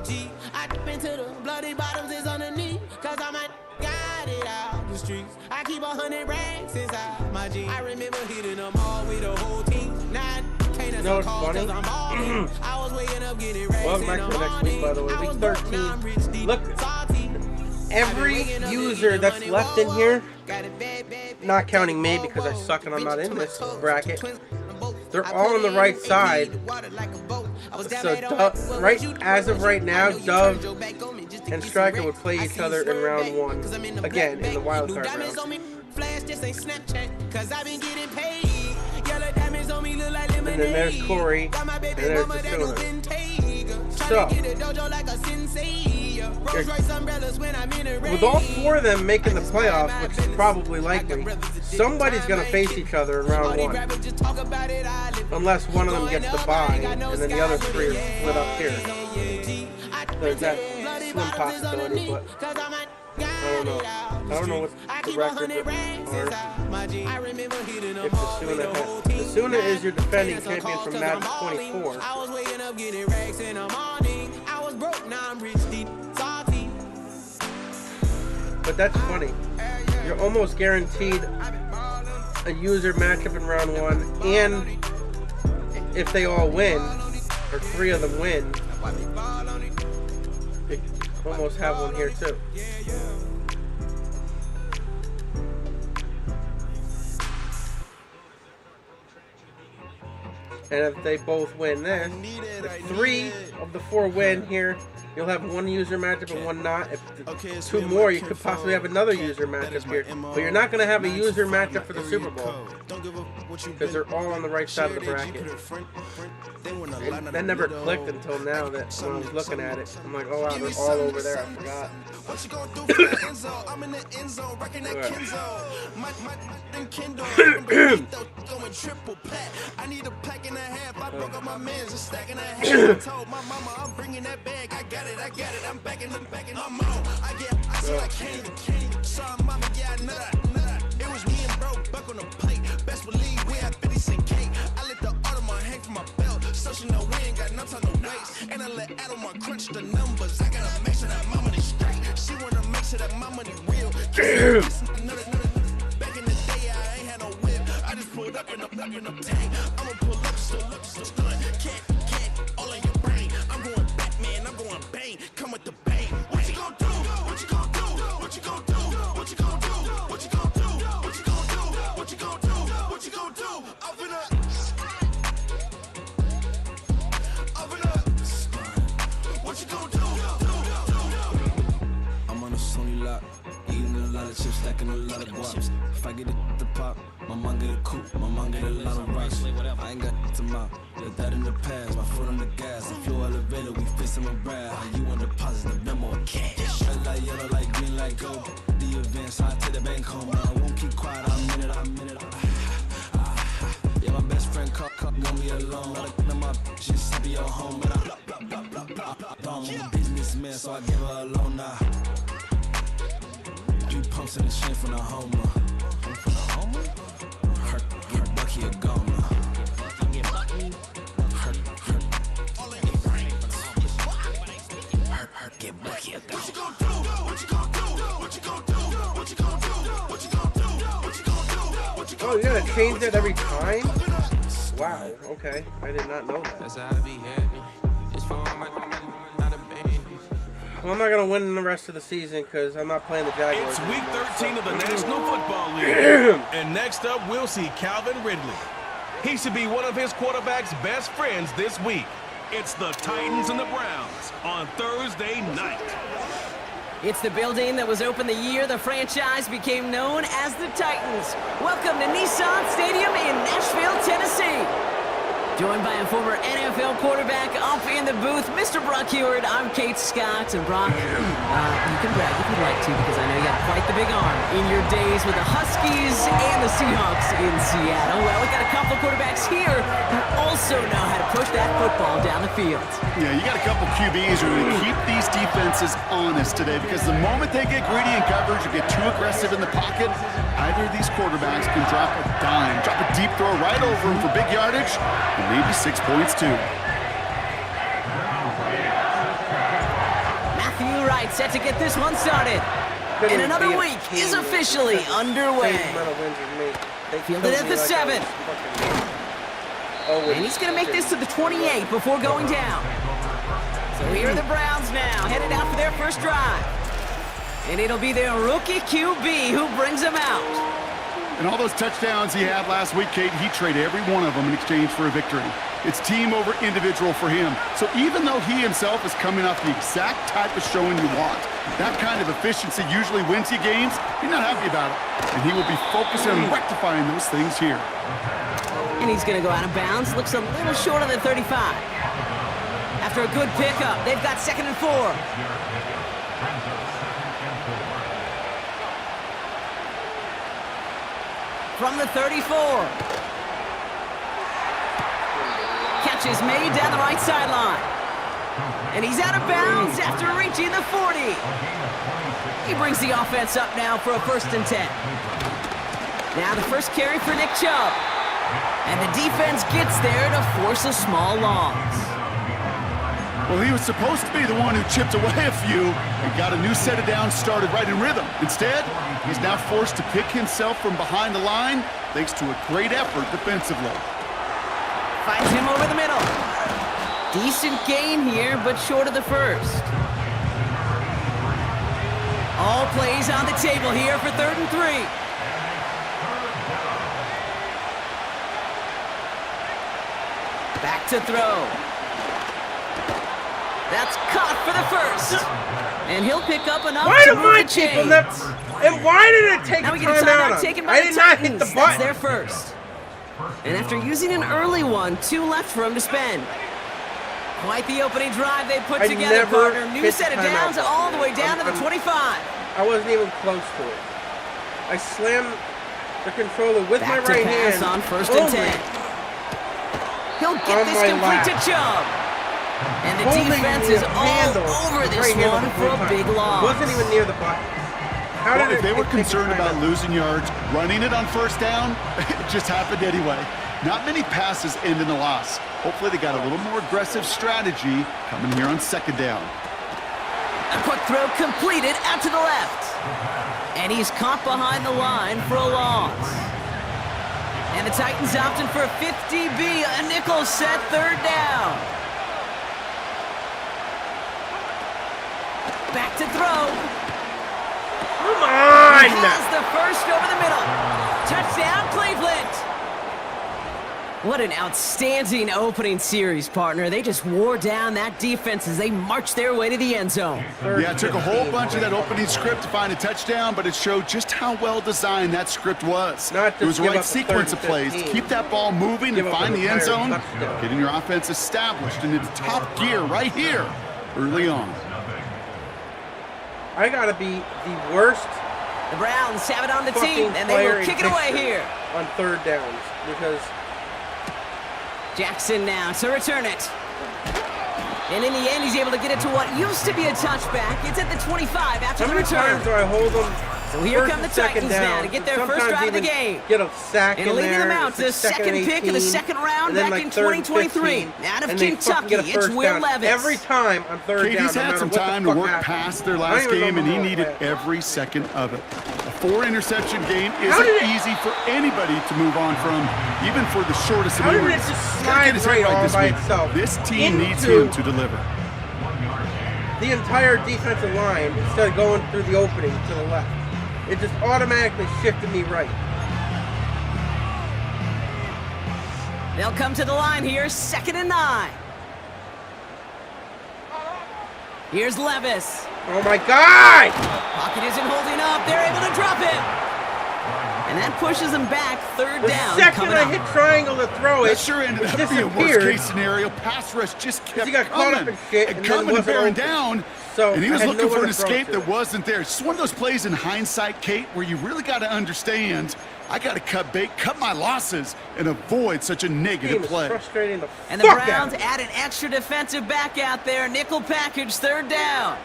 I been to the bloody bottoms is underneath, cause I'm a got it out the streets. I keep 100 racks inside my jeans. I remember hitting them all with the whole team. Now you know what's funny? I was waking up getting racks. Welcome back to the next week, by the way. Week 13. Look, every user that's left in here, not counting me because I suck and I'm not in this bracket, they're all on the right side. So, right as of right now, Dove and Striker would play each other in round 1 again in the wild card round. And then there's Corey, and there's Basuna. So, with all 4 of them making the playoffs, which is probably likely, somebody's going to face each other in round 1. Unless one of them gets the bye, and then the other 3 are split up here. There's that slim possibility, but I don't know. I don't know what the records are. If Basuna is your defending champion from Madden 24. But that's funny. You're almost guaranteed a user matchup in round 1, and if they all win, or 3 of them win, you almost have one here too. And if they both win this, if 3 of the 4 win here, you'll have 1 user matchup and 1 not. If 2 more, you could possibly have another user matchup here. But you're not going to have a user matchup for the Super Bowl, because they're all on the right side of the bracket. And that never clicked until now that when I was looking at it. I'm like, oh wow, they're all over there, I forgot. It was me and bro buck on the plate. Best believe we had 50 cent cake. I let the Audemars hang from my belt, so she know we ain't got no time to waste. And I let Audemars crunch the numbers. I gotta make sure that my money straight. She wanna make sure that my money real. Back in the day, I ain't had no whip. I just pulled up in the tank. I'ma pull up, still stun. Can't, all in your brain. I'm going Batman, I'm going bang. Come with the bang. What you gonna do? What you gonna do? What you gonna do? What you gonna do? What you gonna do? What you gonna do? What you gonna do? What you gonna do? Up in up. What you gonna do? I'm on a Sony lot, eating a lot of chips, stacking a lot of guaps. If I get it the pop, my mom get a coupe, my mom get a lot of rocks. I ain't got to mouth, let that in the past. My foot on the gas, the floor elevator, we fixing my brand. How you want deposit the memo of cash? Red light, yellow light, green light, go. The events, I take the bank home. I won't keep quiet, I'm in it. Yeah, my best friend caught want me alone. Let my just be your home, but I'm a businessman, so I give her a loan now. 3 pumps in the chin from the homer. Hurt Bucky a goner. Hurt get Bucky a goner. What you gonna do? What you gonna do? What you gonna do? What you gonna do? What you gonna do? What you gonna do? What you gonna do? Oh, you're gonna change that every time? Wow, okay. I did not know that. That's how I be happy. It's for my not a baby. Well, I'm not going to win the rest of the season because I'm not playing the Jaguars. It's week 13 of the National Football League. And next up, we'll see Calvin Ridley. He should be one of his quarterback's best friends this week. It's the Titans and the Browns on Thursday night. It's the building that was opened the year the franchise became known as the Titans. Welcome to Nissan Stadium in Nashville, Tennessee. Joined by a former NFL quarterback up in the booth, Mr. Brock Heward. I'm Kate Scott, and Brock, you can brag if you'd like to, because I know you got quite the big arm in your days with the Huskies and the Seahawks in Seattle. Well, we got a couple quarterbacks here who also know how to push that football down the field. Yeah, you got a couple QBs who are going to keep these defenses honest today, because the moment they get greedy in coverage or get too aggressive in the pocket, either of these quarterbacks can drop a dime, drop a deep throw right over them for big yardage, and maybe 6 points too. right, set to get this one started. Couldn't And another be a week is team officially with such a underway. same amount of wins as me. They Fielded killed at me the like I 7. was fucking- And he's going to make this to the 28 before going down. So here are the Browns now, headed out for their first drive. And it'll be their rookie QB who brings them out. And all those touchdowns he had last week, Kate, he traded every one of them in exchange for a victory. It's team over individual for him. So even though he himself is coming off the exact type of showing you want, that kind of efficiency usually wins you games, you're not happy about it. And he will be focusing on rectifying those things here. And he's going to go out of bounds. Looks a little short of the 35. After a good pickup, they've got 2nd and 4. From the 34. Catch is made down the right sideline. And he's out of bounds after reaching the 40. He brings the offense up now for a 1st and 10. Now the first carry for Nick Chubb. And the defense gets there to force a small loss. Well, he was supposed to be the one who chipped away a few and got a new set of downs started right in rhythm. Instead, he's now forced to pick himself from behind the line thanks to a great effort defensively. Finds him over the middle. Decent gain here, but short of the first. All plays on the table here for 3rd and 3. Back to throw. That's caught for the first. And he'll pick up enough Why to do move my the people chains. not... And why did it take Now a we get a timeout timeout on? taken by I the did not hit Titans. the That's button. their first. And after using an early one, 2 left for him to spend. Quite the opening drive they put I together, never partner. New hit set of timeout. downs all the way down to the 25. I wasn't even close to it. I slammed the controller with Back my right to pass hand. on 1st and 10. He'll get On this my complete to lap. Chubb. And the Holding defense the is all handle, over this right handle one the for whole a time. big loss. Wasn't even near the button. How Well, did if they were take a concerned about timeout? losing yards, running it on 1st down, it just happened anyway. Not many passes end in a loss. Hopefully they got a little more aggressive strategy coming here on 2nd down. A quick throw completed out to the left. And he's caught behind the line for a loss. And the Titans opting for a 50B, a nickel set 3rd down. Back to throw. Come on! He has the first over the middle. Touchdown, Cleveland. What an outstanding opening series, partner. They just wore down that defense as they marched their way to the end zone. Yeah, it took a whole bunch of that opening script to find a touchdown, but it showed just how well designed that script was. Not It was just the give right up the sequence of 3rd plays and to 15. keep that ball moving Give and up find an the end entire zone, touchdown. getting your offense established in its top gear right here early on. I gotta be the worst The Browns have it on the fucking team, and they player will in kick it away history here. on 3rd downs because Jackson now to return it. And in the end, he's able to get it to what used to be a touchback. It's at the 25 after how the many return. times do I hold them? So here first come the and second Titans now down? to get their Sometimes first drive of the even game. Get a sack And in leading there. them out It's to the like 2nd second and pick of the 18, second round and then back like in 3rd and 2023. 15, Out of and they fucking get a Kentucky, it's first Will down. Levis. Every time on 3rd Kate, down, he's no had matter some what the time to fuck work happens. past their I last don't even game, and he know needed what happened. every second of it. A 4-interception game How isn't did it- easy for anybody to move on from, even for the shortest of How did it memories. just He's gotta get slide his head right all this by week. itself This team needs into- him to deliver. The entire defensive line, instead of going through the opening to the left, it just automatically shifted me right. They'll come to the line here, 2nd and 9. Here's Levis. Oh my God! Pocket isn't holding up. They're able to drop it. And that pushes them back 3rd The down. second coming I up. hit triangle to throw it, That sure ended it up being a disappeared. worst-case scenario. Pass rush just kept he got caught up coming in shit and and then coming and wasn't bearing open. down. So And he I was had looking for nowhere an to throw escape to. that wasn't there. It's just one of those plays in hindsight, Kate, where you really got to understand, I got to cut bait, cut my losses, and avoid such a Game negative is play. frustrating the And the fuck Browns out. add an extra defensive back out there. Nickel package, 3rd down.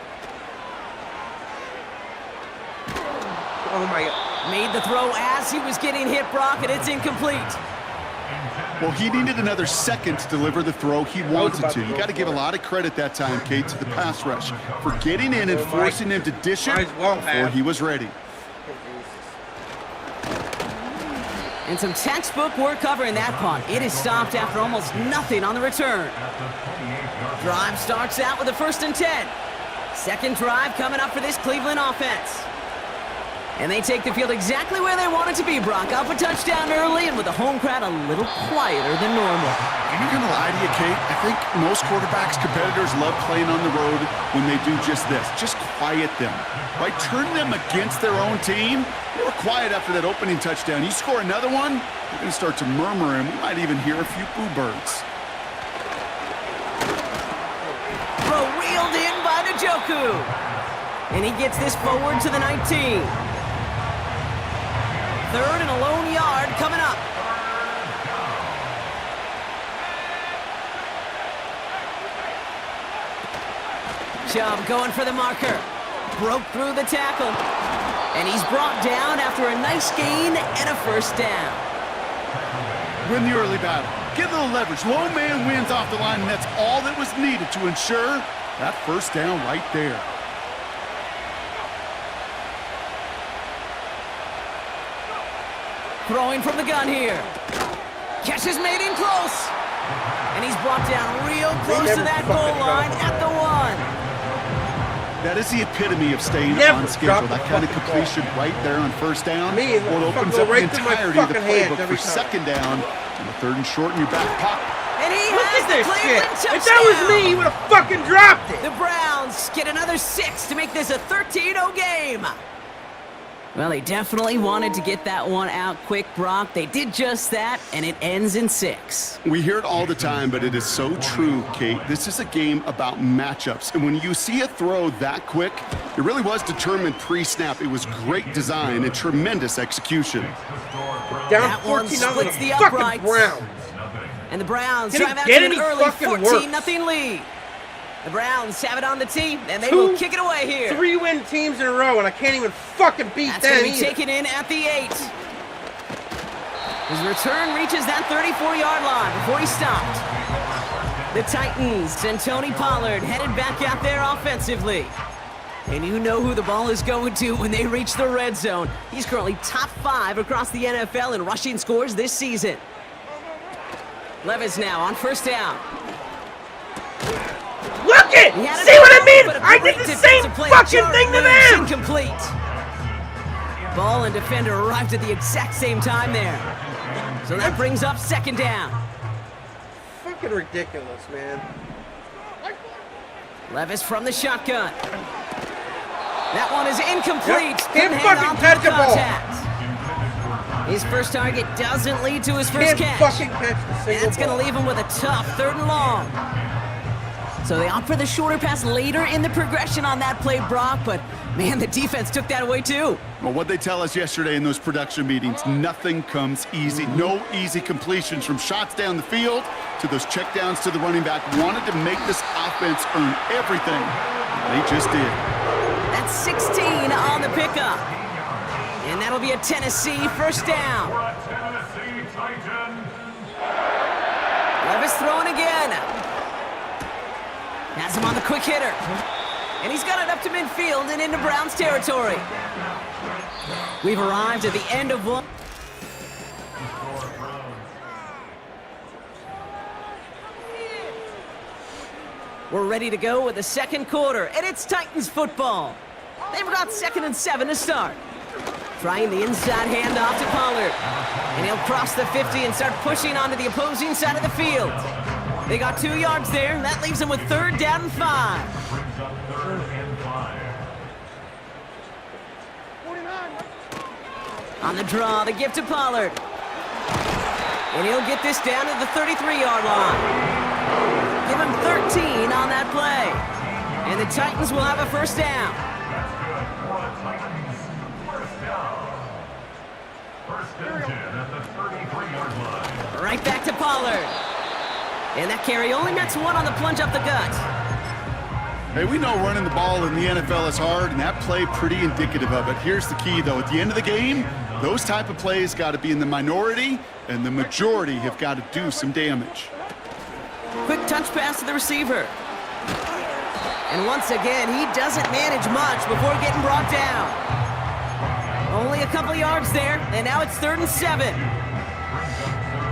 Oh my God. Made the throw as he was getting hit, Brock, and it's incomplete. Well, he needed another second to deliver the throw he wanted to. You got to give a lot of credit that time, Kate, to the pass rush for getting in and forcing him to dish it before he was ready. And some textbook work covering that punt. It is stopped after almost nothing on the return. Drive starts out with a 1st and 10. Second drive coming up for this Cleveland offense. And they take the field exactly where they want it to be, Brock. Up a touchdown early, and with the home crowd a little quieter than normal. I'm not going to lie to you, Kate. I think most quarterbacks, competitors love playing on the road when they do just this. Just quiet them. Right? Turn them against their own team. They were quiet after that opening touchdown. You score another one, you're going to start to murmur, and we might even hear a few boo birds. Throw reeled in by Njoku. And he gets this forward to the 19. 3rd and a lone yard coming up. Chubb going for the marker. Broke through the tackle. And he's brought down after a nice gain and a 1st down. Win the early battle. Get a little leverage. Low man wins off the line, and that's all that was needed to ensure that 1st down right there. Throwing from the gun here. Catch is made in close. And he's brought down real close to that goal line at the 1. That is the epitome of staying on schedule. That kind of completion right there on 1st down. What opens up the entirety of the playbook for 2nd down. And the 3rd and short in your back pocket. And he has the Cleveland touchdown. If that was me, he would have fucking dropped it. The Browns get another 6 to make this a 13-0 game. Well, they definitely wanted to get that one out quick, Brock. They did just that, and it ends in 6. We hear it all the time, but it is so true, Kate. This is a game about matchups. And when you see a throw that quick, it really was determined pre-snap. It was great design and tremendous execution. Down 14-0 the fucking Browns. And the Browns drive out to an early 14-0 lead. The Browns have it on the tee, and they will kick it away here. 3-win teams in a row, and I can't even fucking beat them. That's going to be taken in at the 8. His return reaches that 34-yard line before he stopped. The Titans and Tony Pollard headed back out there offensively. And you know who the ball is going to when they reach the red zone. He's currently top 5 across the NFL in rushing scores this season. Levis now on 1st down. Look it! See what I mean? I did the same fucking thing to them! Incomplete. Ball and defender arrived at the exact same time there. So that brings up 2nd down. Fucking ridiculous, man. Levis from the shotgun. That one is incomplete. Can't fucking catch the ball. His first target doesn't lead to his first catch. Fucking catch the single That's going to leave him with a tough 3rd and long. So they opt for the shorter pass later in the progression on that play, Brock, but man, the defense took that away too. Well, what they tell us yesterday in those production meetings, nothing comes easy. No easy completions from shots down the field to those checkdowns to the running back. Wanted to make this offense earn everything. They just did. That's 16 on the pickup. And that'll be a Tennessee 1st down. Levis throwing again. Has him on the quick hitter. And he's got it up to midfield and into Browns territory. We've arrived at the end of one. We're ready to go with the 2nd quarter, and it's Titans football. They've got 2nd and 7 to start. Trying the inside handoff to Pollard. And he'll cross the 50 and start pushing onto the opposing side of the field. They got 2 yards there. That leaves them with 3rd down and 5. On the draw, the give to Pollard. And he'll get this down to the 33-yard line. Give him 13 on that play. And the Titans will have a 1st down. Right back to Pollard. And that carry only nets 1 on the plunge up the gut. Hey, we know running the ball in the NFL is hard, and that play pretty indicative of it. Here's the key, though. At the end of the game, those type of plays got to be in the minority, and the majority have got to do some damage. Quick touch pass to the receiver. And once again, he doesn't manage much before getting brought down. Only a couple yards there, and now it's 3rd and 7.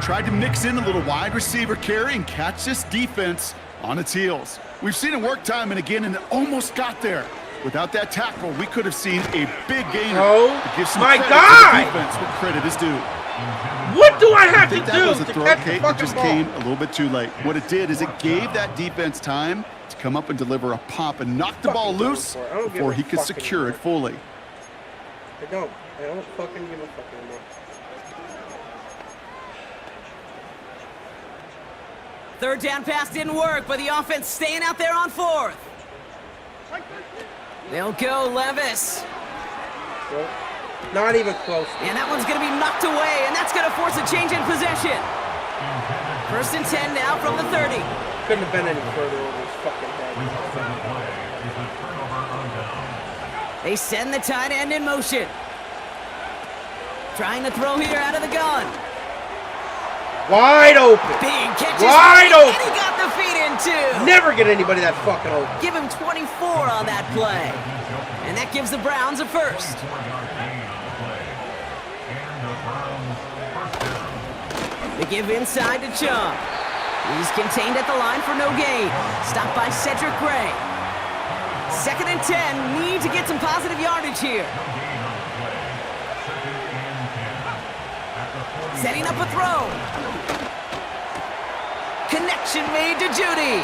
Tried to mix in a little wide receiver carry and catch this defense on its heels. We've seen it work time and again, and it almost got there. Without that tackle, we could have seen a big gainer. Oh, to give some my credit God! to the defense where credit is due. What do I have to that do was a to throw, catch Kate, the it fucking just ball? came a little bit too late. What it did is it gave that defense time to come up and deliver a pop and knock the ball loose before he could secure it fully. I don't fucking give a fuck anymore. 3rd down pass didn't work, but the offense staying out there on 4th. They'll go Levis. Nope. Not even close. And that one's going to be knocked away, and that's going to force a change in possession. 1st and 10 now from the 30. Couldn't have been any further over his fucking head. They send the tight end in motion. Trying to throw here out of the gun. Wide open. Big catches. Wide And open. he got the feet in too. Never get anybody that fucking open. Give him 24 on that play. And that gives the Browns a first. They give inside to Chum. He's contained at the line for no gain. Stopped by Cedric Gray. 2nd and 10. Need to get some positive yardage here. Setting up a throw. Connection made to Judy.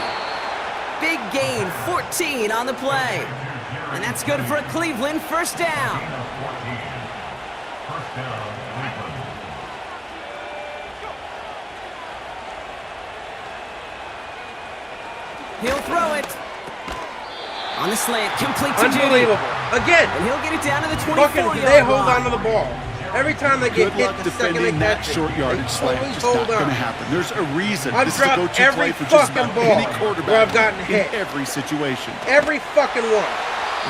Big gain, 14 on the play. And that's good for a Cleveland 1st down. He'll throw it. On the slant, complete to Judy. Unbelievable. Again. And he'll get it down to the Fucking 24-yard they hold line. on to the ball. Every time they get Good hit, luck the second they defending that catch it, short yardage they slant. always Just hold not going to on. happen. There's a reason. I've This is the dropped go-to every play for just fucking about ball any where quarterback I've gotten hit. in every situation. Every fucking one.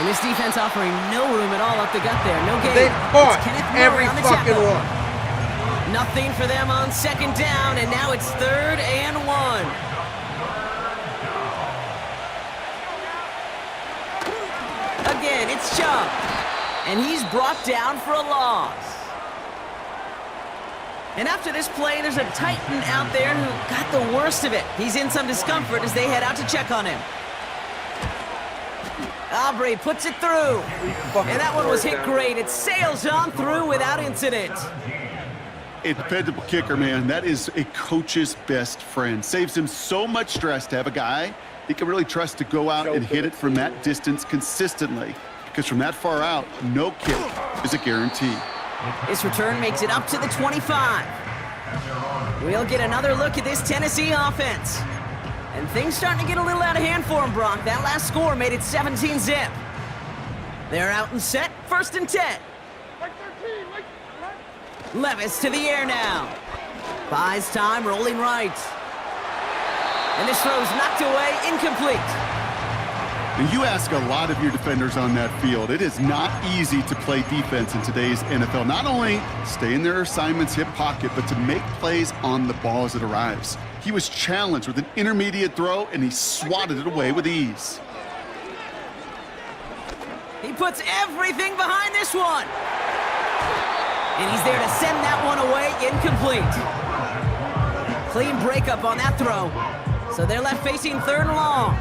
And this defense offering no room at all up the gut there. No gain. They caught It's Kenneth Murray every on the fucking tackle. one. Nothing for them on 2nd down, and now it's 3rd and 1. Again, it's Chubb. And he's brought down for a loss. And after this play, there's a Titan out there who got the worst of it. He's in some discomfort as they head out to check on him. Aubrey puts it through. And that one was hit great. It sails on through without incident. A dependable kicker, man. That is a coach's best friend. Saves him so much stress to have a guy he can really trust to go out and hit it from that distance consistently. Because from that far out, no kick is a guarantee. This return makes it up to the 25. We'll get another look at this Tennessee offense. And things starting to get a little out of hand for him, Brock. That last score made it 17-zip. They're out and set, 1st and 10. Levis to the air now. Buys time, rolling right. And this throw's knocked away, incomplete. And you ask a lot of your defenders on that field. It is not easy to play defense in today's NFL. Not only stay in their assignment's hip pocket, but to make plays on the ball as it arrives. He was challenged with an intermediate throw, and he swatted it away with ease. He puts everything behind this one. And he's there to send that one away, incomplete. Clean breakup on that throw. So they're left facing 3rd and long.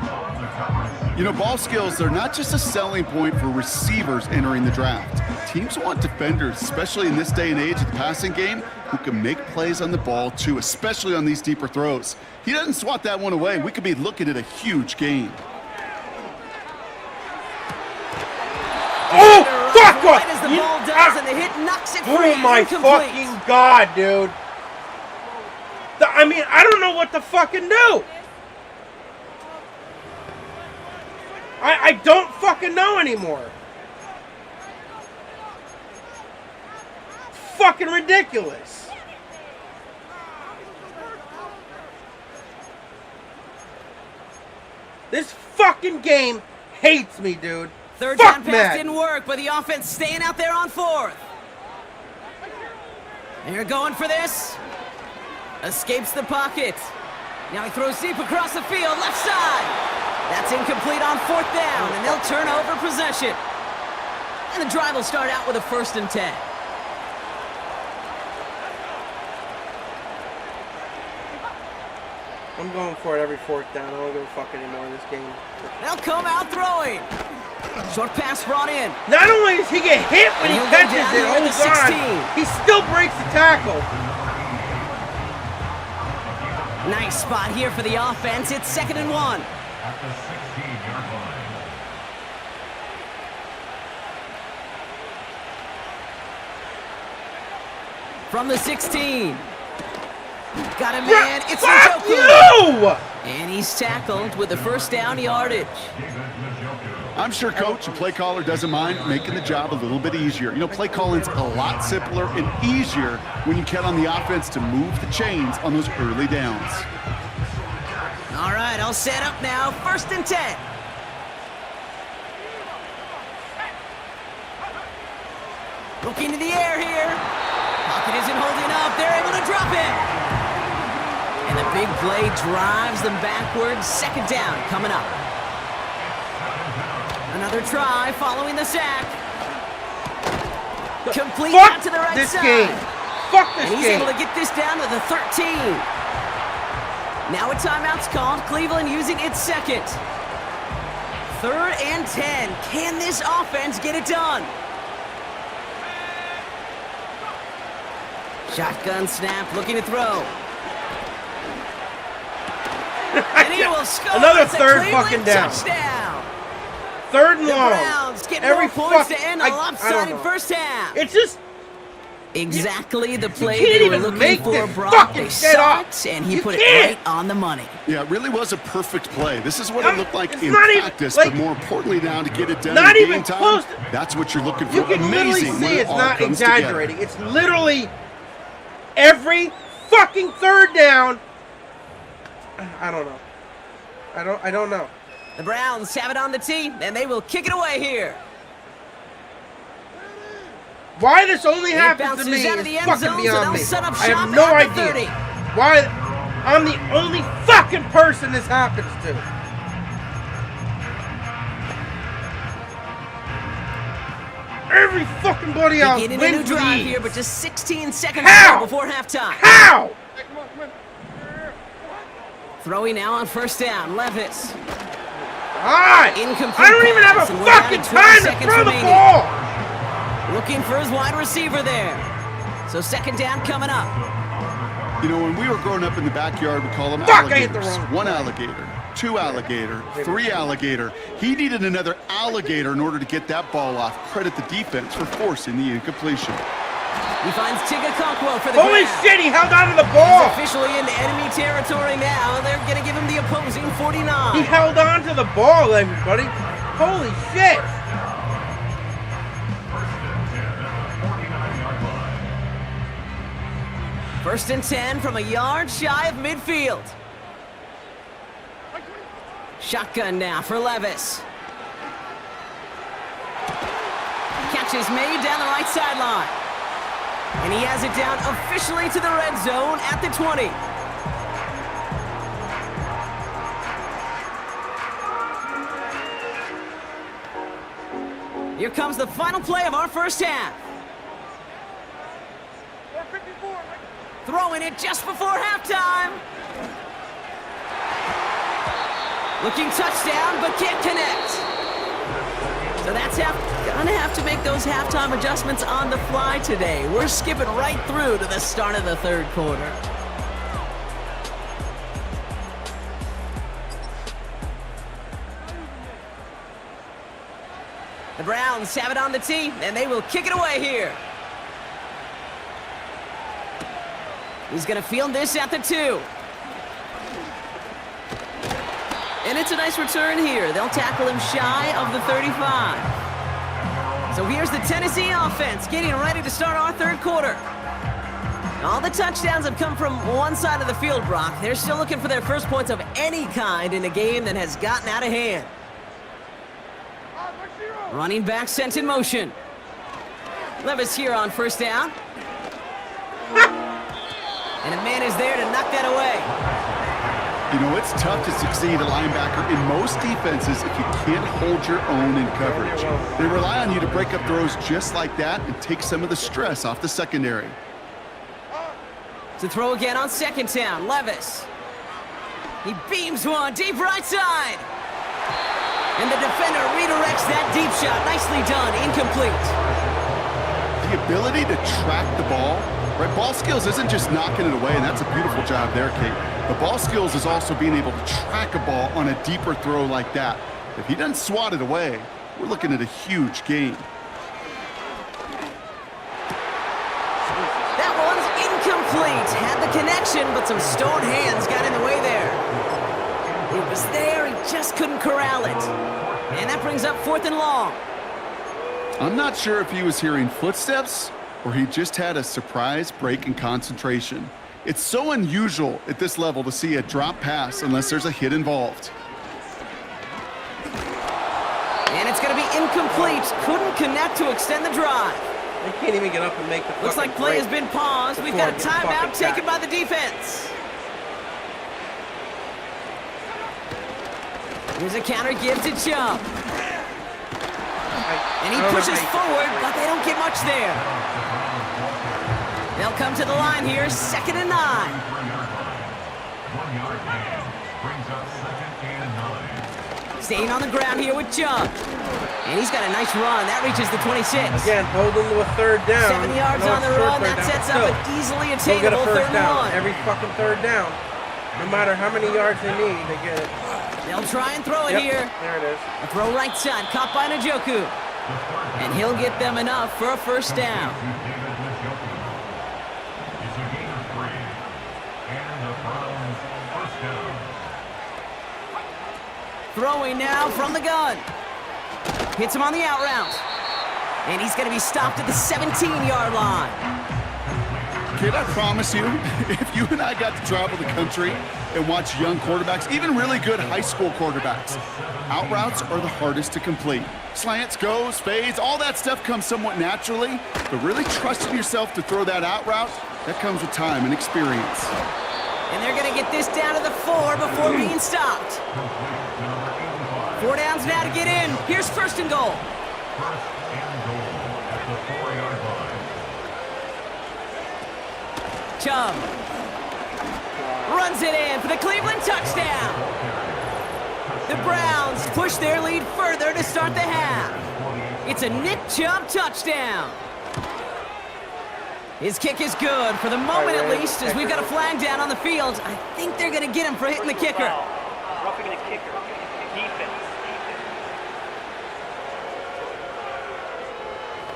You know, ball skills are not just a selling point for receivers entering the draft. Teams want defenders, especially in this day and age of the passing game, who can make plays on the ball too, especially on these deeper throws. He doesn't swat that one away. We could be looking at a huge gain. Oh, fuck Right off! as the ball does, and the hit knocks it free. Oh my incomplete. fucking god, dude. I mean, I don't know what to fucking do. I don't fucking know anymore. Fucking ridiculous. This fucking game hates me, dude. Third Fuck down pass Madden. didn't work, but the offense staying out there on fourth. They're going for this. Escapes the pocket. Now he throws deep across the field, left side. That's incomplete on fourth down, and they'll turn over possession. And the drive will start out with a 1st and 10. I'm going for it every 4th down. I don't give a fuck anymore in this game. They'll come out throwing. Short pass brought in. Not only does he get hit when he He'll go catches down it, here at oh the god, 16. he still breaks the tackle. Nice spot here for the offense. It's 2nd and 1. At the 16-yard line. From the 16. Got a man. It's Fuck Njoku. you! And he's tackled with the 1st down yardage. I'm sure coach and play caller doesn't mind making the job a little bit easier. You know, play calling's a lot simpler and easier when you count on the offense to move the chains on those early downs. All right, all set up now. 1st and 10. Looking to the air here. Pocket isn't holding up. They're able to drop it. And the big play drives them backwards. 2nd down coming up. Another try following the sack. Complete Fuck out to the right this side. game. Fuck this And he's game. able to get this down to the 13. Now a timeout's called. Cleveland using its 2nd. 3rd and 10. Can this offense get it done? Shotgun snap, looking to throw. And he will score. Another It's a 3rd Cleveland fucking down. touchdown. 3rd and The long. Browns get Every more points fuck- to end a I don't lopsided know. 1st half. It's just Exactly the play can't they were even looking make for, this Brock. fucking They shit saw up. it, and he You put can't. it right on the money. Yeah, it really was a perfect play. This is what it looked like It's in not even, practice, like, but more importantly now to get it done not in even game time, close. that's what you're looking for. you can literally Amazing when see it it's all not comes exaggerating. together. It's literally every fucking 3rd down. I don't know. I don't know. The Browns have it on the tee, and they will kick it away here. Why this only It happens to bounces me out of the is end fucking zone, so beyond they'll me. set up I have shop no at the idea 30. why I'm the only fucking person this happens to. Every fucking buddy else Beginning a new wins drive these. here, but just 16 seconds How? to go before halftime. How? Throwing now on 1st down, Levis. Alright. Incomplete I don't even have pass, a and we're down fucking to 20 time to seconds throw the remaining. ball. Looking for his wide receiver there. So 2nd down coming up. You know, when we were growing up in the backyard, we call them Fuck, I hit the alligators. wrong 1 alligator, 2 alligator, 3 alligator. He needed another alligator in order to get that ball off. Credit the defense for forcing the incompletion. He finds Tigakonkwo for the Holy grab. shit, he held on to the He's ball. officially into enemy territory now. They're going to give him the opposing 49. He held on to the ball, everybody. Holy shit. First and 10 from a yard shy of midfield. Shotgun now for Levis. Catch is made down the right sideline. And he has it down officially to the red zone at the 20. Here comes the final play of our first half. Throwing it just before halftime. Looking touchdown, but can't connect. So that's gonna have to make those halftime adjustments on the fly today. We're skipping right through to the start of the 3rd quarter. The Browns have it on the tee, and they will kick it away here. He's going to field this at the 2. And it's a nice return here. They'll tackle him shy of the 35. So here's the Tennessee offense getting ready to start our 3rd quarter. All the touchdowns have come from one side of the field, Brock. They're still looking for their first points of any kind in a game that has gotten out of hand. Running back sent in motion. Levis here on first down. And a man is there to knock that away. You know, it's tough to succeed a linebacker in most defenses if you can't hold your own in coverage. They rely on you to break up throws just like that and take some of the stress off the secondary. To throw again on second down, Levis. He beams one deep right side. And the defender redirects that deep shot. Nicely done, incomplete. The ability to track the ball, right? Ball skills isn't just knocking it away, and that's a beautiful job there, Kate. The ball skills is also being able to track a ball on a deeper throw like that. If he doesn't swat it away, we're looking at a huge gain. That one's incomplete. Had the connection, but some stone hands got in the way there. It was there, he just couldn't corral it. And that brings up 4th and long. I'm not sure if he was hearing footsteps or he just had a surprise break in concentration. It's so unusual at this level to see a drop pass unless there's a hit involved. And it's going to be incomplete. Couldn't connect to extend the drive. They can't even get up and make the Looks like play has been paused. We've got a timeout taken by the defense. Here's a counter give to Chubb. And he pushes forward, but they don't get much there. They'll come to the line here, 2nd and 9. 1 yard gain. Brings up 2nd and 9. Staying on the ground here with Chubb. And he's got a nice run. That reaches the 26. Again, hold them to a 3rd down. 7 yards on the run. That sets up an easily attainable 3rd and 1. Every fucking 3rd down. No matter how many yards they need, they get it. They'll try and throw it here. There it is. A throw right side, caught by Njoku. And he'll get them enough for a 1st down. It's a gain of 3. And the Browns 1st down. Throwing now from the gun. Hits him on the out route. And he's going to be stopped at the 17-yard line. Kid, I promise you, if you and I got to travel the country and watch young quarterbacks, even really good high school quarterbacks, out routes are the hardest to complete. Slants, goes, fades, all that stuff comes somewhat naturally, but really trusting yourself to throw that out route, that comes with time and experience. And they're going to get this down to the 4 before being stopped. 4 downs now to get in. Here's 1st and goal. 1st and goal at the 4-yard line. Chubb runs it in for the Cleveland touchdown. The Browns push their lead further to start the half. It's a Nick Chubb touchdown. His kick is good for the moment at least, as we've got a flag down on the field. I think they're going to get him for hitting the kicker. Roughing the kicker. Defense.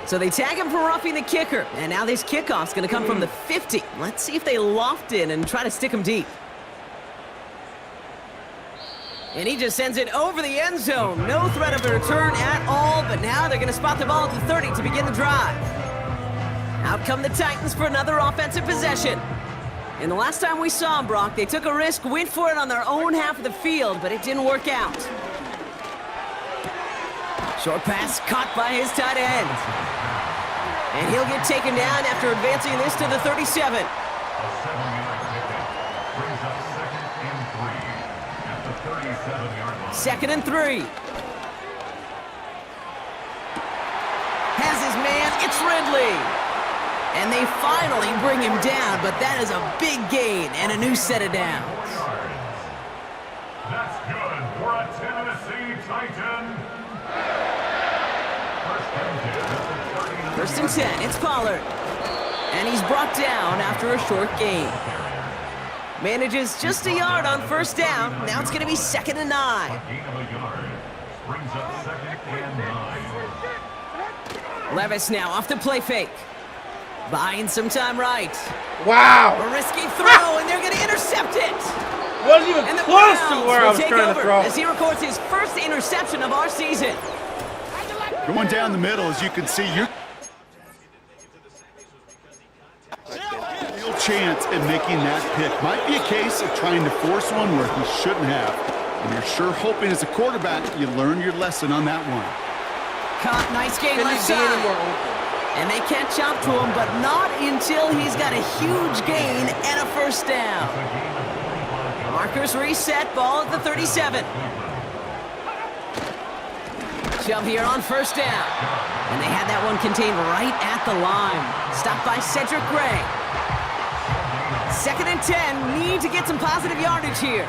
So they tag him for roughing the kicker, and now this kickoff's going to come from the 50. Let's see if they loft in and try to stick him deep. And he just sends it over the end zone. No threat of a return at all, but now they're going to spot the ball at the 30 to begin the drive. Out come the Titans for another offensive possession. And the last time we saw them, Brock, they took a risk, went for it on their own half of the field, but it didn't work out. Short pass caught by his tight end. And he'll get taken down after advancing this to the 37. A 7-yard pickup brings up 2nd and 3 at the 37-yard line. 2nd and 3. Has his man, it's Ridley. And they finally bring him down, but that is a big gain and a new set of downs. That's good for a Tennessee Titan. 1st and 10, it's Pollard. And he's brought down after a short gain. Manages just a yard on 1st down. Now it's going to be 2nd and 9. A gain of a yard brings up 2nd and 9. Levis now off the play fake. Buying some time right. Wow! A risky throw, and they're going to intercept it. Wasn't even And the close to Browns where I will was take trying over to throw. as he records his first interception of our season. Going down the middle, as you can see, you're real chance at making that pick. Might be a case of trying to force one where he shouldn't have. And you're sure hoping as a quarterback you learn your lesson on that one. caught. Nice gain Can left he be any side. more open? And they catch up to him, but not until he's got a huge gain and a first down. Markers reset, ball at the 37. Shove here on first down. And they had that one contained right at the line. Stopped by Cedric Gray. 2nd and 10, need to get some positive yardage here.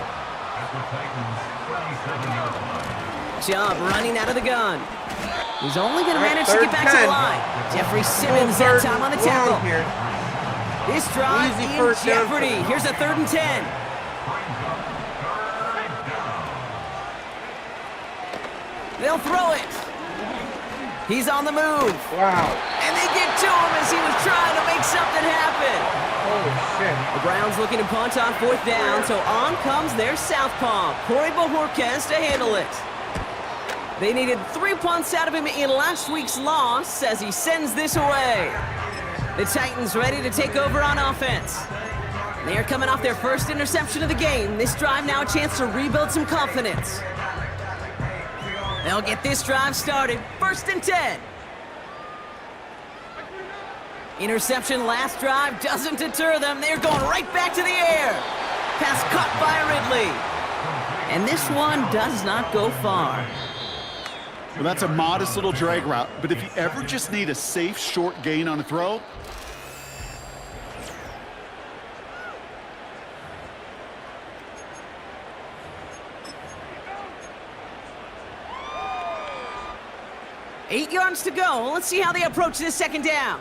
Chubb running out of the gun. He's only going to manage to get back to the line. Jeffrey Simmons that time on the tackle. This drive Easy in first down. jeopardy. Here's a 3rd and 10. They'll throw it. He's on the move. Wow. And they get to him as he was trying to make something happen. Holy shit. The Browns looking to punt on 4th down, so on comes their southpaw, Corey Bojorquez, to handle it. They needed 3 punts out of him in last week's loss as he sends this away. The Titans ready to take over on offense. They are coming off their first interception of the game. This drive now a chance to rebuild some confidence. They'll get this drive started. 1st and 10. Interception last drive doesn't deter them. They're going right back to the air. Pass caught by Ridley. And this one does not go far. Well, that's a modest little drag route, but if you ever just need a safe, short gain on a throw, Eight yards to go. Let's see how they approach this 2nd down.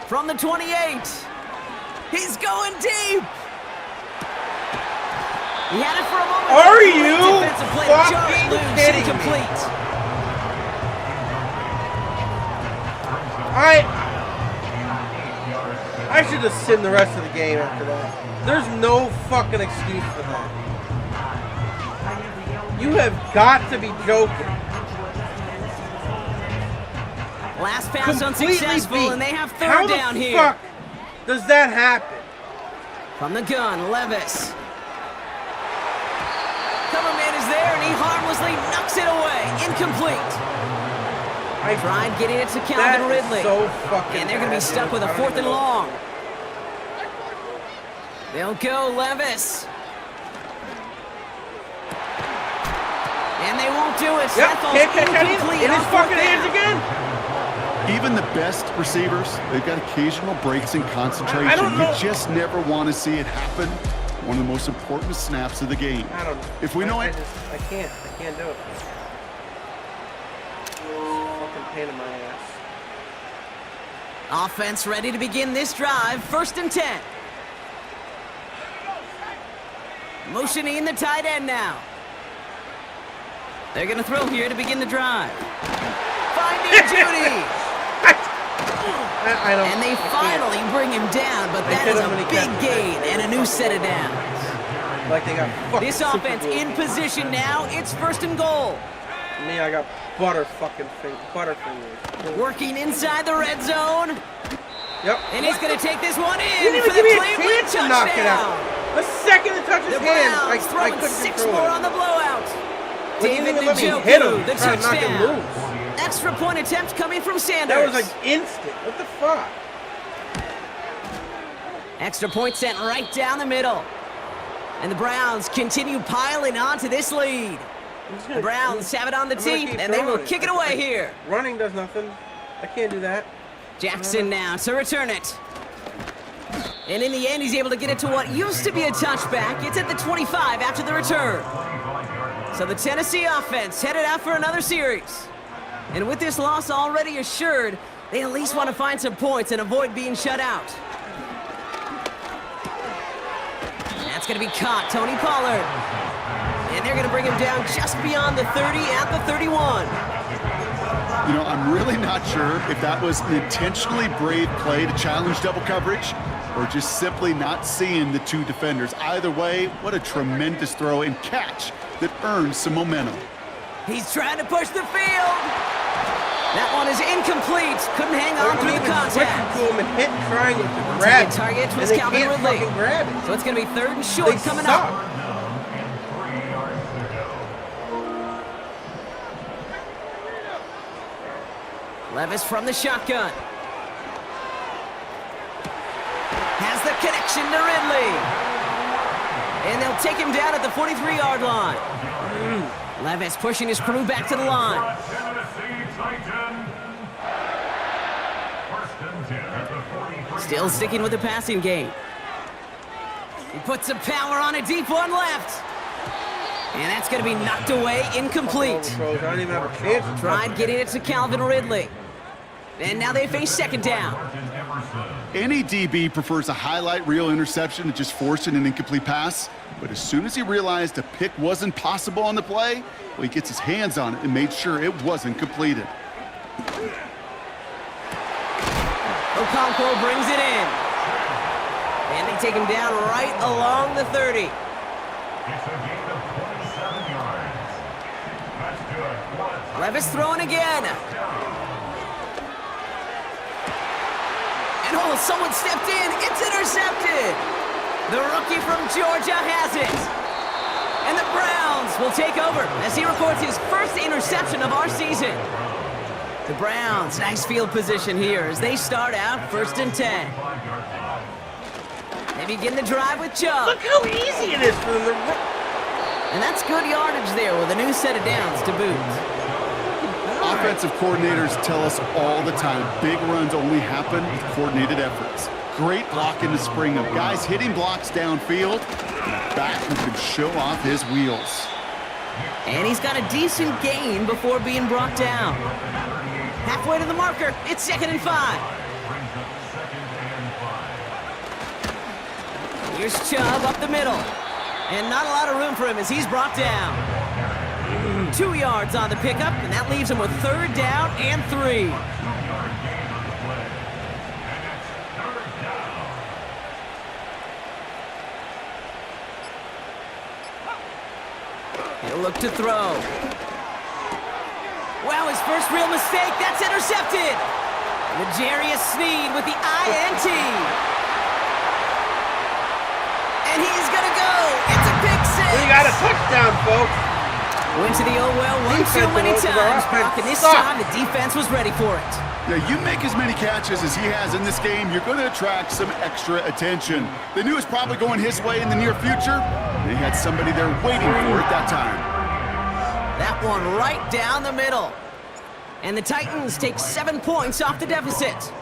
From the 28. He's going deep. He had it for a moment. Are you Defensive play fucking kidding me? incomplete. I should have simmed the rest of the game after that. There's no fucking excuse for that. You have got to be joking. Last pass Completely unsuccessful, beat. and they have How 3rd down the here. fuck does that happen? From the gun, Levis. Cover man is there, and he harmlessly knocks it away. Incomplete. I Tried getting it to That Calvin is Ridley. so fucking And they're going to be bad, stuck dude. with a I don't 4th and know. long. They'll go Levis. And they won't do it. Yep, That falls can't catch that incomplete in his on 4th fucking down. hands again. even the best receivers, they've got occasional breaks in concentration. I don't know. You just never want to see it happen. One of the most important snaps of the game. I don't know. If we know I it, can't do it. It's a fucking pain in my ass. Offense ready to begin this drive. 1st and 10. Motioning the tight end now. They're going to throw here to begin the drive. Finding Judy. I don't. And they I can't. finally bring him down, but that is hit him a when he big got- gain and a new set of downs. Like they got fucking This Super offense Bowl. in position now. It's 1st and goal. Me, I got butterfingers. Working inside the red zone. Yep. And he's going to take this one He in didn't for even the give me a Cleveland chance to knock it out. touchdown. The second it touched his The hands, Browns I throwing couldn't 6 control more it. on the blowout. Wouldn't David even let me hit him, Njoku, the trying to knock him touchdown. loose. Extra point attempt coming from Sanders. That was like instant. What the fuck? Extra point sent right down the middle. And the Browns continue piling onto this lead. The Browns have it on the I'm gonna tee, keep and they will throwing it. kick it away here. Running does nothing. I can't do that. Jackson now to return it. And in the end, he's able to get it to what used to be a touchback. It's at the 25 after the return. So the Tennessee offense headed out for another series. And with this loss already assured, they at least want to find some points and avoid being shut out. That's going to be caught, Tony Pollard. And they're going to bring him down just beyond the 30 at the 31. you know, I'm really not sure if that was an intentionally brave play to challenge double coverage or just simply not seeing the two defenders. Either way, what a tremendous throw and catch that earns some momentum. He's trying to push the field. That one is incomplete. Couldn't hang on through the Switching contact. to him and hit triangle to grab it. Target was and they Calvin can't Ridley. fucking grab it. So it's going to be 3rd and short They coming suck. up. Levis from the shotgun. Has the connection to Ridley. And they'll take him down at the 43-yard line. Levis pushing his crew back to the line. Still sticking with the passing game. He puts some power on a deep one left. And that's going to be knocked away, incomplete. Tried getting it to Calvin Ridley. And now they face second down. Any DB prefers a highlight reel interception to just forcing an incomplete pass. But as soon as he realized a pick wasn't possible on the play, well, he gets his hands on it and made sure it wasn't completed. Okonkwo brings it in. And they take him down right along the 30. It's a gain of 27 yards. That's good. Levis throwing again. And oh, someone stepped in. It's intercepted. The rookie from Georgia has it. And the Browns will take over as he records his first interception of our season. The Browns, nice field position here as they start out 1st and 10. They begin the drive with Chubb. Look how easy it is for them. And that's good yardage there with a new set of downs to boot. Offensive coordinators tell us all the time, big runs only happen with coordinated efforts. Great block in the spring of guys hitting blocks downfield, and a back who can show off his wheels. And he's got a decent gain before being brought down. Halfway to the marker, it's 2nd and 5. Here's Chubb up the middle. And not a lot of room for him as he's brought down. 2 yards on the pickup, and that leaves him with 3rd down and 3. He'll look to throw. Wow, his first real mistake. That's intercepted. L'Jarius Sneed with the INT. And he's going to go. It's a pick six. We got a touchdown, folks. Went to the oh well one too many times, Brock, and this time the defense was ready for it. Yeah, you make as many catches as he has in this game, you're going to attract some extra attention. They knew it was probably going his way in the near future. They had somebody there waiting for it that time. That one right down the middle. And the Titans take 7 points off the deficit.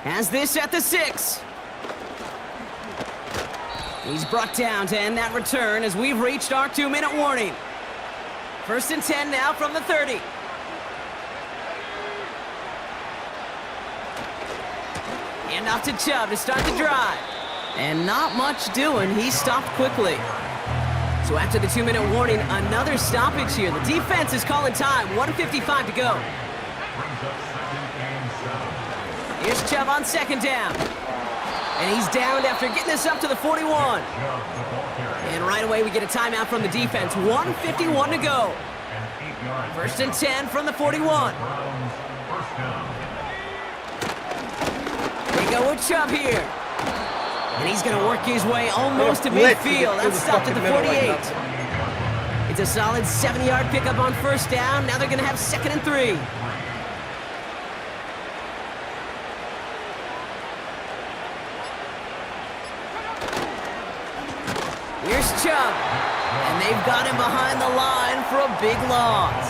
Has this at the 6. He's brought down to end that return as we've reached our 2-minute warning. 1st and 10 now from the 30. And off to Chubb to start the drive. And not much doing. He stopped quickly. So after the 2-minute warning, another stoppage here. The defense is calling time. 1:55 to go. Here's Chubb on 2nd down. And he's downed after getting this up to the 41. And right away we get a timeout from the defense. 1:51 to go. 1st and 10 from the 41. They go with Chubb here. And he's going to work his way almost to midfield. That's stopped at the 48. It's a solid 7-yard pickup on 1st down. Now they're going to have 2nd and 3. Here's Chubb. And they've got him behind the line for a big loss.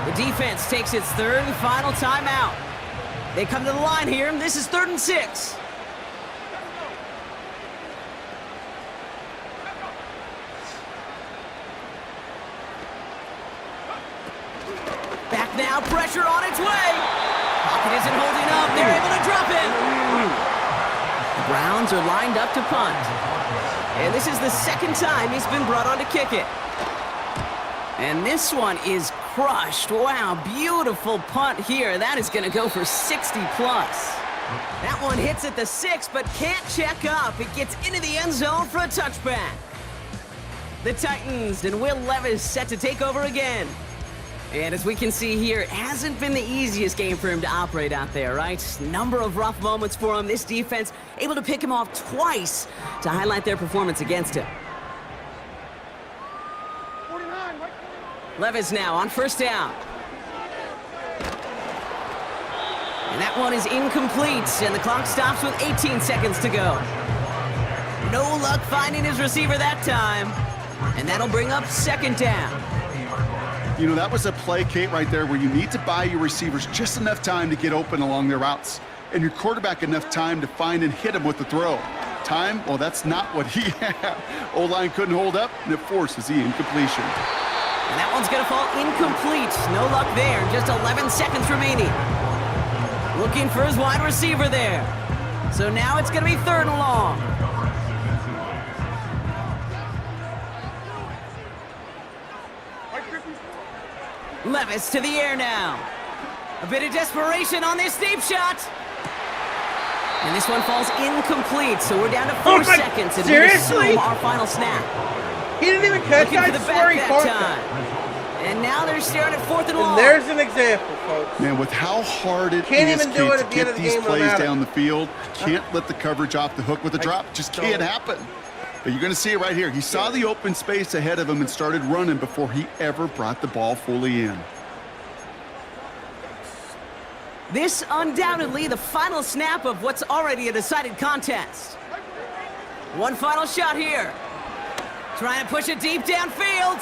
The defense takes its 3rd and final timeout. They come to the line here. This is 3rd and 6. Back now, pressure on its way. Pocket isn't holding up. They're able to drop it. The Browns are lined up to punt. And this is the 2nd time he's been brought on to kick it. And this one is crushed. Wow, beautiful punt here. That is going to go for 60 plus. That one hits at the 6, but can't check up. It gets into the end zone for a touchback. The Titans and Will Levis set to take over again. And as we can see here, it hasn't been the easiest game for him to operate out there, right? Number of rough moments for him. This defense able to pick him off twice to highlight their performance against him. Levis now on first down. And that one is incomplete, and the clock stops with 18 seconds to go. No luck finding his receiver that time, and that'll bring up second down. You know, that was a play, Kate, right there, where you need to buy your receivers just enough time to get open along their routes, and your quarterback enough time to find and hit him with the throw. Time? Well, that's not what he had. O-line couldn't hold up, and it forces the incompletion. And that one's going to fall incomplete. No luck there. Just 11 seconds remaining. Looking for his wide receiver there. So now it's going to be third and long. Levis to the air now. A bit of desperation on this deep shot. And this one falls incomplete, so we're down to 4 seconds. And seriously? our final snap. He didn't even catch Looking for that. the back that time. And now they're staring at fourth and long. And there's an example, folks. Man, with how hard it Can't is, even do it Kate, at to the end get of the these game plays without it. down the field, can't let the coverage off the hook with a drop. Just can't happen. But you're going to see it right here. He saw the open space ahead of him and started running before he ever brought the ball fully in. This undoubtedly the final snap of what's already a decided contest. One final shot here. Trying to push it deep downfield.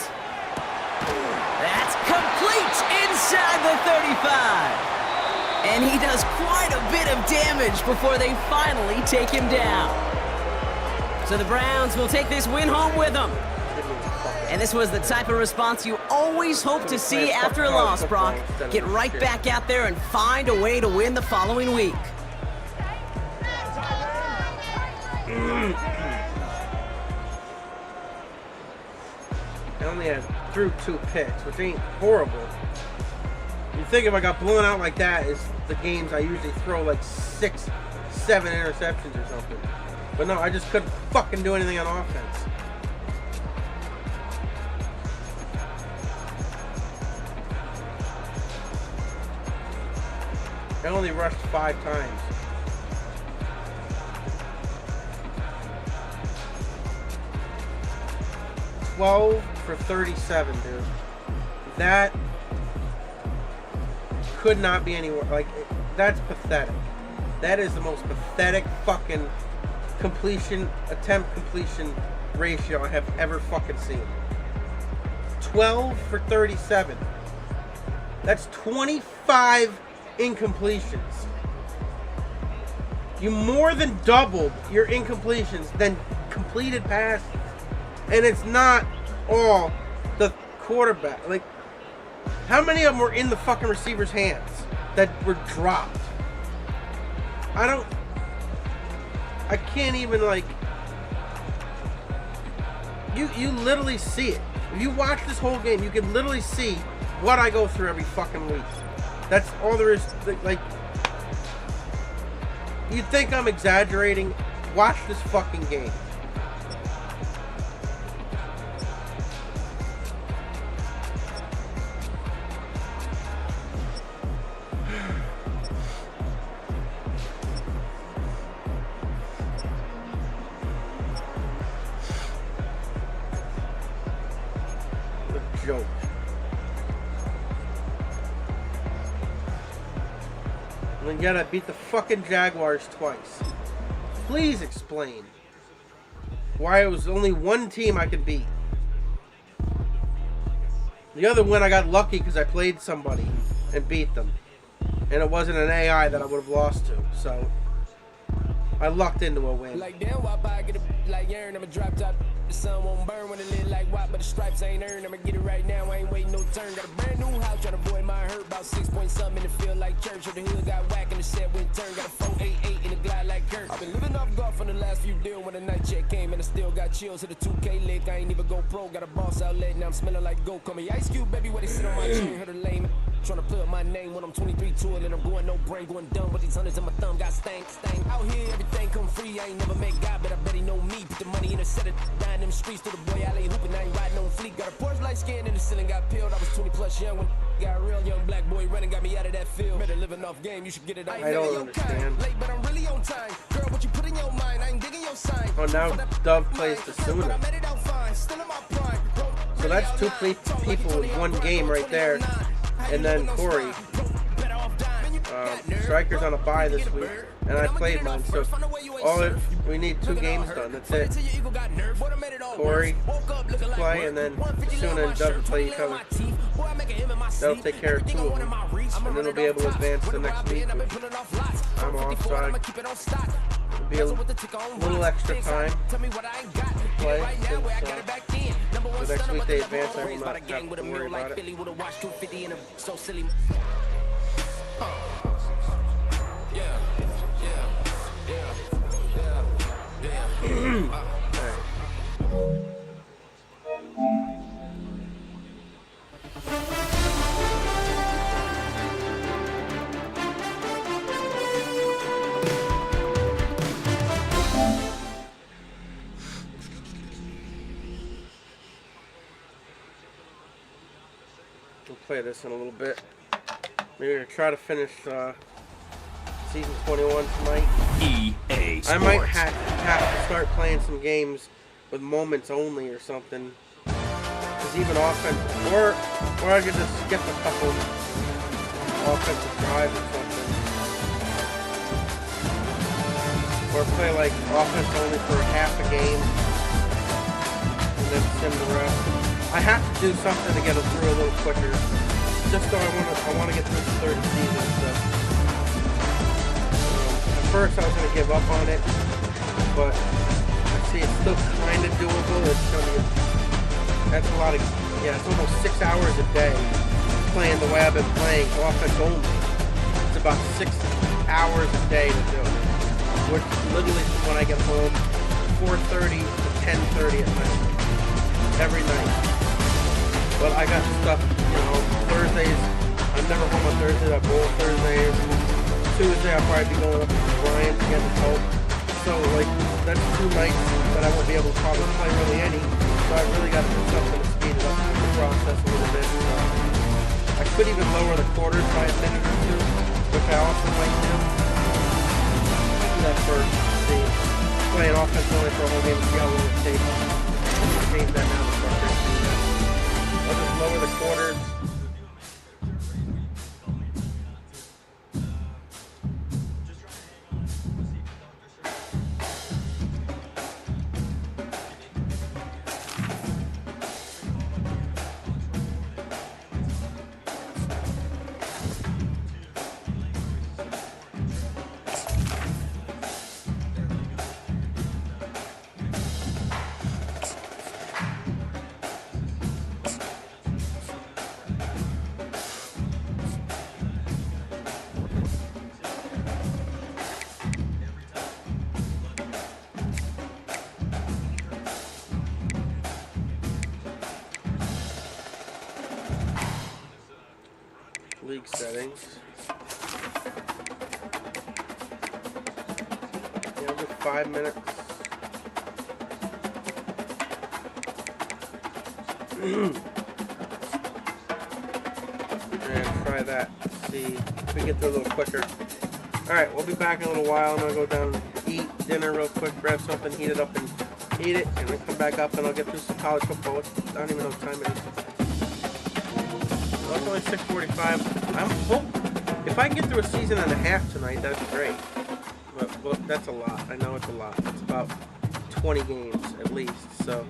That's complete inside the 35. And he does quite a bit of damage before they finally take him down. So the Browns will take this win home with them. And this was the type of response you always hope to see after a loss, Brock. Get right back out there and find a way to win the following week. I only threw 2 picks, which ain't horrible. You think if I got blown out like that, is the games I usually throw like 6, 7 interceptions or something. But no, I just couldn't fucking do anything on offense. I only rushed 5 times. $12 for 37, dude. That could not be anywhere. Like, that's pathetic. That is the most pathetic fucking attempt completion ratio I have ever fucking seen. 12 for 37. That's 25 incompletions. You more than doubled your incompletions than completed passes. And it's not all the quarterback. Like, how many of them were in the fucking receiver's hands that were dropped? I can't even, like, you literally see it. If you watch this whole game, you can literally see what I go through every fucking week. That's all there is. Like, you think I'm exaggerating? Watch this fucking game. Joke. And yet I beat the fucking Jaguars twice. Please explain why it was only one team I could beat. The other one I got lucky because I played somebody and beat them. And it wasn't an AI that I would have lost to. So I lucked into a win. Like damn, why I get a like Aaron, I'm a drop top. The sun won't burn when it lit like white, but the stripes ain't earned. I'ma get it right now, I ain't waiting no turn. Got a brand new house, trying to avoid my hurt. About 6 point something in the field like church. The hood got whack and the set went turn. Got a 488 in the glide like Kurt. I've been living off golf on the last few deals. When the night check came and I still got chills. Hit a 2K lick, I ain't even go pro. Got a boss outlet, now I'm smelling like gold. Call me Ice Cube, baby, where they sit on my chin. Heard a lame. Trying to play up my name when I'm 23 to it and I'm going no brain, going dumb with these hundreds in my thumb. Got stank. Out here, everything come free. I ain't never met God, but I bet he know me. Put the money in a set of dying them streets to the boy alley hooping. I ain't riding on fleek. Got a Porsche light skin in the ceiling, got peeled. I was 20 plus young when got a real young black boy running, got me out of that field. Better living off game, you should get it out. I don't understand. Late, but I'm really on time. Girl, what you put in your mind, I ain't digging your sign. Oh, now Dove plays the Sooners. I made it out fine, still in my prime. So that's two people in one game right there. And then Corey. Striker's on a bye this week, and I played mine. So we need 2 games done. That's it. Corey to play, and then Suna and Doug play each other. That'll take care of 2 of them, and then we'll be able to advance to next week. I'm off, so it'll be a little extra time to play. Since, the next week they advance, I will not have to worry about it. We'll play this in a little bit. Maybe we're gonna try to finish season 21 tonight. EA Sports. I might have to start playing some games with moments only or something. Because even offensive, or I could just skip a couple offensive drives or something. Or play like offense only for half a game and then sim the rest. I have to do something to get it through a little quicker. Just so I want to get through the 3rd season. So. At first I was going to give up on it, but I see it's still kind of doable. That's a lot of, it's almost 6 hours a day playing the way I've been playing offense only. It's about 6 hours a day to do it. Which literally from when I get home, 4:30 to 10:30 at night. Every night. But I got stuff, Thursdays, I'm never home on Thursdays, I bowl Thursdays. Tuesday I'll probably be going up to Brian to get his help. So that's 2 nights that I won't be able to probably play really any. So I really got to do something to speed it up the process a little bit. I could even lower the quarters by a minute or 2, which I also might do. Do that first. See, playing offense only for a whole game to see how long it takes. Change that now. I'll just lower the quarters. League settings. Yeah, I'll do 5 minutes. And try that. See if we get through a little quicker. Alright, we'll be back in a little while. I'm going to go down and eat dinner real quick, grab something, heat it up, and eat it. And then come back up and I'll get through some college football. I don't even know what time it is. Well, it's only 6:45. I'm hoping if I can get through a season and a half tonight, that's great. But that's a lot. I know it's a lot. It's about 20 games at least. So,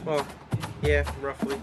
well, yeah, roughly.